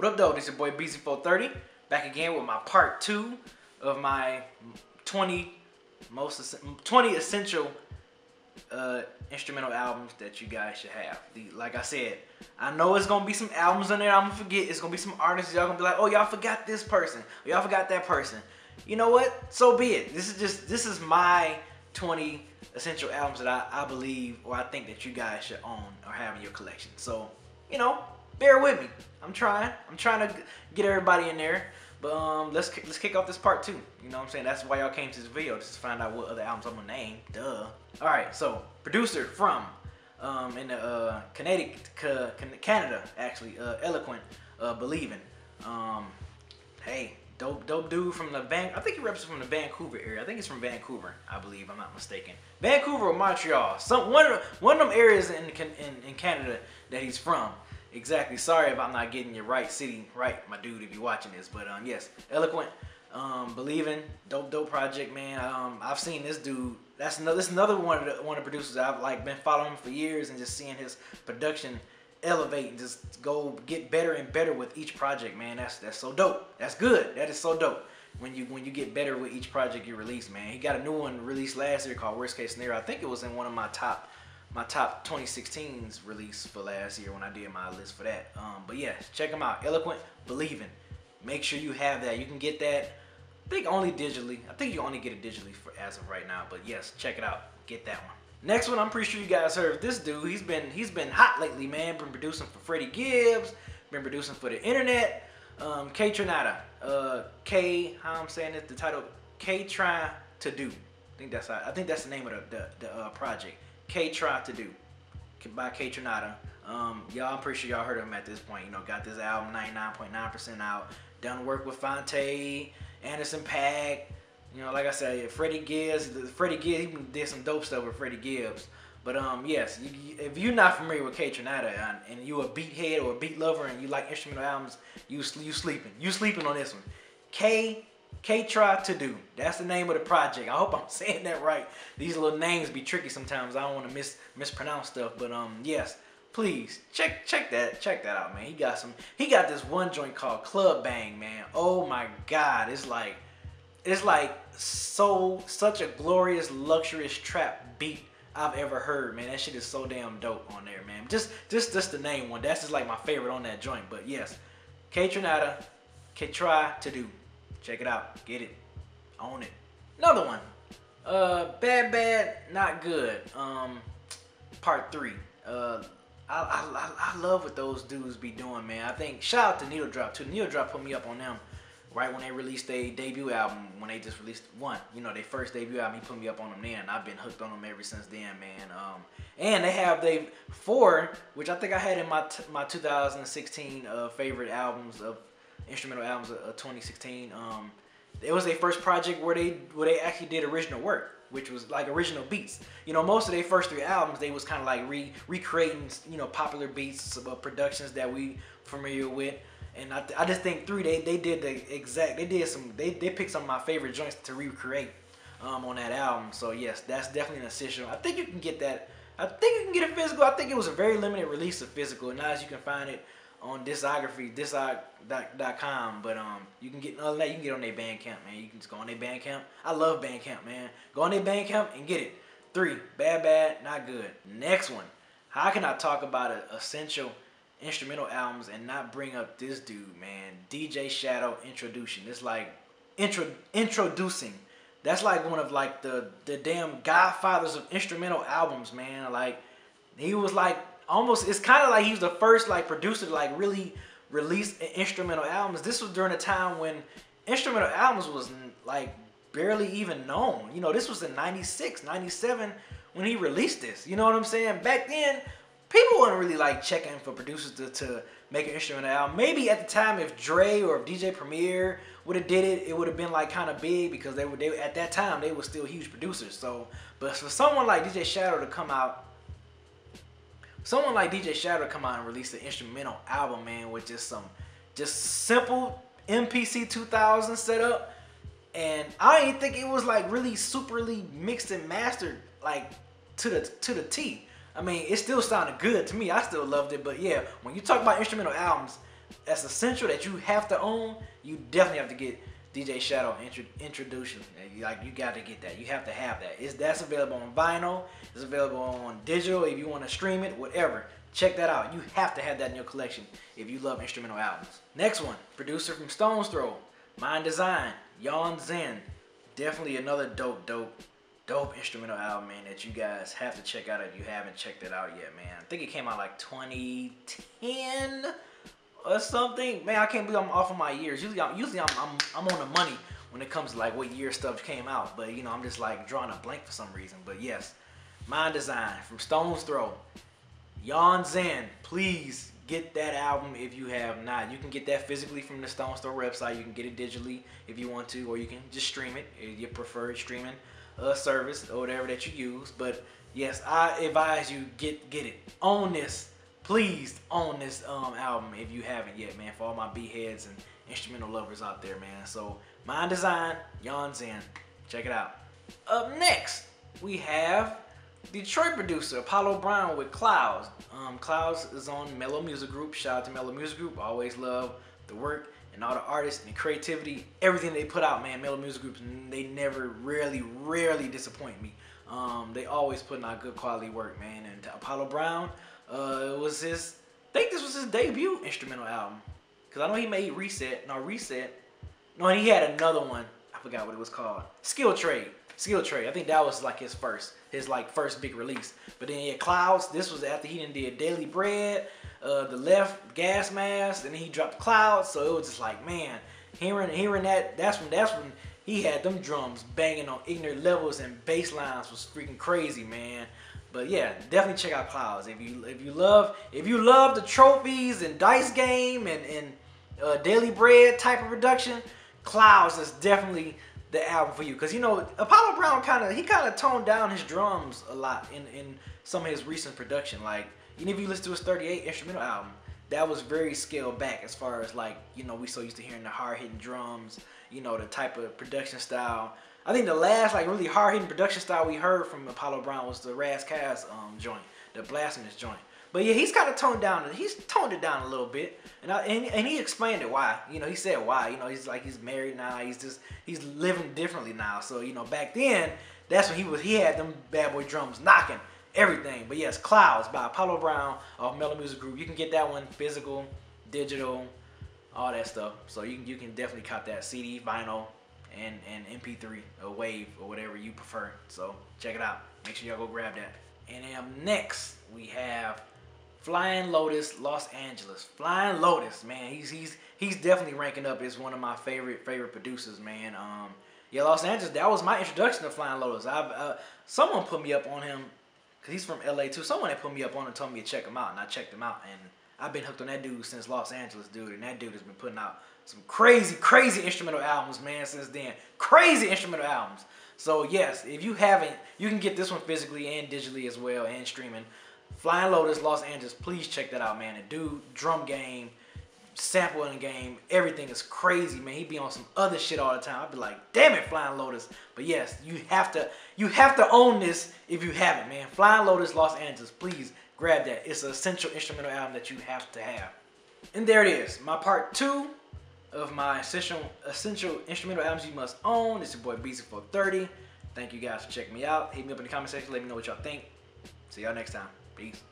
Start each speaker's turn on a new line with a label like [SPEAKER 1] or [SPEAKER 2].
[SPEAKER 1] What up, though? This is your boy Beezy430, back again with my part 2 of my 20 essential instrumental albums that you guys should have. Like I said, I know it's gonna be some albums on there I'm gonna forget. It's gonna be some artists y'all gonna be like, oh, y'all forgot this person, or y'all forgot that person. You know what? So be it. This is my 20 essential albums that I believe or I think that you guys should own or have in your collection. So, you know, bear with me. I'm trying to get everybody in there. But let's kick off this part 2. You know what I'm saying? That's why y'all came to this video, just to find out what other albums I'm gonna name. Duh. All right. So producer from in the Canada actually, Eloquent, Believin'. Hey, dope dude from the I think he represents from the Vancouver area. I think he's from Vancouver, I believe. I'm not mistaken. Vancouver or Montreal. One of them areas in Canada that he's from. Exactly. Sorry if I'm not getting your city right, my dude, if you're watching this. But yes, Eloquent, Believin', dope project, man. I've seen this dude. This is another one of the producers I've been following him for years and just seeing his production elevate and just go get better and better with each project, man. That's so dope. That's good. That is so dope. When you get better with each project you release, man. He got a new one released last year called Worst Case Scenario. I think it was in one of my top 2016's release for last year when I did my list for that. But yeah, check them out. Eloquent, Believin'. Make sure you have that. You can get that, I think only digitally. I think you only get it digitally for as of right now. But yes, check it out. Get that one. Next one, I'm pretty sure you guys heard of this dude. He's been hot lately, man. Been producing for Freddie Gibbs. Been producing for the internet. K-Tronada. How I'm saying it? The title, K-Try to Do. I think that's the name of the project. K-Try to Do by K-Tronada. Y'all, I'm pretty sure y'all heard of him at this point. You know, got this album 99.9% out. Done work with Fonte, Anderson .Paak. You know, like I said, Freddie Gibbs, he did some dope stuff with Freddie Gibbs. But yes, if you're not familiar with K-Tronada and you a beat head or a beat lover and you like instrumental albums, you sleeping. You sleeping on this one. K-Try to Do. That's the name of the project. I hope I'm saying that right. These little names be tricky sometimes. I don't want to mispronounce stuff. But yes, please check that out, man. He got this one joint called Club Bang, man. Oh my God, it's like such a glorious, luxurious trap beat I've ever heard, man. That shit is so damn dope on there, man. Just the name one. That's just like my favorite on that joint. But yes, K-Tronada, K-Try to Do. Check it out. Get it. Own it. Another one. Bad, Not Good. Part 3. I love what those dudes be doing, man. I think, shout out to Needle Drop, too. Needle Drop put me up on them right when they released their debut album, when they just released one. You know, their first debut album, he put me up on them then. I've been hooked on them ever since then, man. And they have they 4, which I think I had in my 2016 favorite albums of instrumental albums of 2016. It was their first project where they actually did original work, which was like original beats. You know, most of their first 3 albums, they was kind of like recreating, you know, popular beats of productions that we familiar with. And I just think 3, they picked some of my favorite joints to recreate on that album. So yes, that's definitely an essential. I think you can get that. I think you can get it physical. I think it was a very limited release of physical, and now as you can find it on discog.com. But you can get, other than that, you can get on their Bandcamp, man. You can just go on their Bandcamp. I love Bandcamp, man. Go on their Bandcamp and get it. 3, Bad, Not Good. Next one. How can I talk about an essential instrumental albums and not bring up this dude, man? DJ Shadow, Introduction. It's like introducing. That's like one of like the damn godfathers of instrumental albums, man. Like he was like almost, it's kind of like he was the first like producer to like really release instrumental albums. This was during a time when instrumental albums was like barely even known. You know, this was in 96, 97 when he released this. You know what I'm saying? Back then, people weren't really like checking for producers to make an instrumental album. Maybe at the time, if Dre or if DJ Premier would have did it, it would have been like kind of big because they at that time they were still huge producers. So, but for someone like DJ Shadow to come out, and release an instrumental album, man, with just simple MPC 2000 setup, and I didn't think it was like really superly mixed and mastered like to the T. I mean, it still sounded good to me. I still loved it. But yeah, when you talk about instrumental albums, that's essential that you have to own, you definitely have to get DJ Shadow introduce you. Like, you got to get that. You have to have that. That's available on vinyl. It's available on digital if you want to stream it, whatever. Check that out. You have to have that in your collection if you love instrumental albums. Next one, producer from Stone's Throw, Mind Design, Yon Zen. Definitely another dope instrumental album, man, that you guys have to check out if you haven't checked it out yet, man. I think it came out like 2010 or something. Man, I can't believe I'm off of my years. Usually I'm on the money when it comes to like what year stuff came out, but you know, I'm just like drawing a blank for some reason. But yes, Mind Design from Stone's Throw, Yon Zen. Please get that album if you have not. You can get that physically from the Stone's Throw website. You can get it digitally if you want to, or you can just stream it if you prefer streaming service or whatever that you use. But yes, I advise you get it. Own this. Please own this album if you haven't yet, man, for all my B-heads and instrumental lovers out there, man. So, Mind Design, Yon Zen. Check it out. Up next, we have Detroit producer Apollo Brown with Clouds. Clouds is on Mellow Music Group. Shout out to Mellow Music Group. I always love the work and all the artists and the creativity. Everything they put out, man, Mellow Music Group, they never, rarely disappoint me. They always putting out good quality work, man. And Apollo Brown, I think this was his debut instrumental album. Because I know he made Reset. No, and he had another one. I forgot what it was called. Skill Trade. I think that was like his first big release. But then he had Clouds. This was after he did Daily Bread, The Left, Gas Mask, and then he dropped Clouds. So it was just like, man, hearing that, that's when he had them drums banging on ignorant levels and bass lines was freaking crazy, man. But yeah, definitely check out Clouds. If you love the trophies and dice game and Daily Bread type of production, Clouds is definitely the album for you. Because, you know, Apollo Brown kind of toned down his drums a lot in some of his recent production. Like, even if you listen to his 38 instrumental album, that was very scaled back as far as, like, you know, we so used to hearing the hard-hitting drums, you know, the type of production style. I think the last, like, really hard-hitting production style we heard from Apollo Brown was the Raz Kass joint, the Blasphemous joint. But yeah, he's kind of toned it down a little bit, and he explained it why. You know, he said why. You know, he's married now. He's living differently now. So, you know, back then, that's when he had them bad boy drums knocking everything. But yes, Clouds by Apollo Brown of Mellow Music Group. You can get that one physical, digital, all that stuff. So you can definitely cop that CD, vinyl, and MP3 or Wave or whatever you prefer. So check it out. Make sure y'all go grab that. And then next we have Flying Lotus, Los Angeles. Flying Lotus, man, he's definitely ranking up as one of my favorite producers, man. Yeah, Los Angeles, that was my introduction to Flying Lotus. Someone put me up on him, cause he's from LA too. Someone had put me up on him and told me to check him out, and I checked him out, and I've been hooked on that dude since Los Angeles, dude. And that dude has been putting out some crazy instrumental albums, man, since then. Crazy instrumental albums. So yes, if you haven't, you can get this one physically and digitally as well, and streaming. Flying Lotus, Los Angeles, please check that out, man. The dude, drum game, sampling game, everything is crazy, man. He be on some other shit all the time. I'd be like, damn it, Flying Lotus. But yes, you have to own this if you haven't, man. Flying Lotus, Los Angeles, please grab that. It's an essential instrumental album that you have to have. And there it is, my part 2 of my essential instrumental albums you must own. It's your boy Beezy430. Thank you guys for checking me out. Hit me up in the comment section. Let me know what y'all think. See y'all next time. Peace.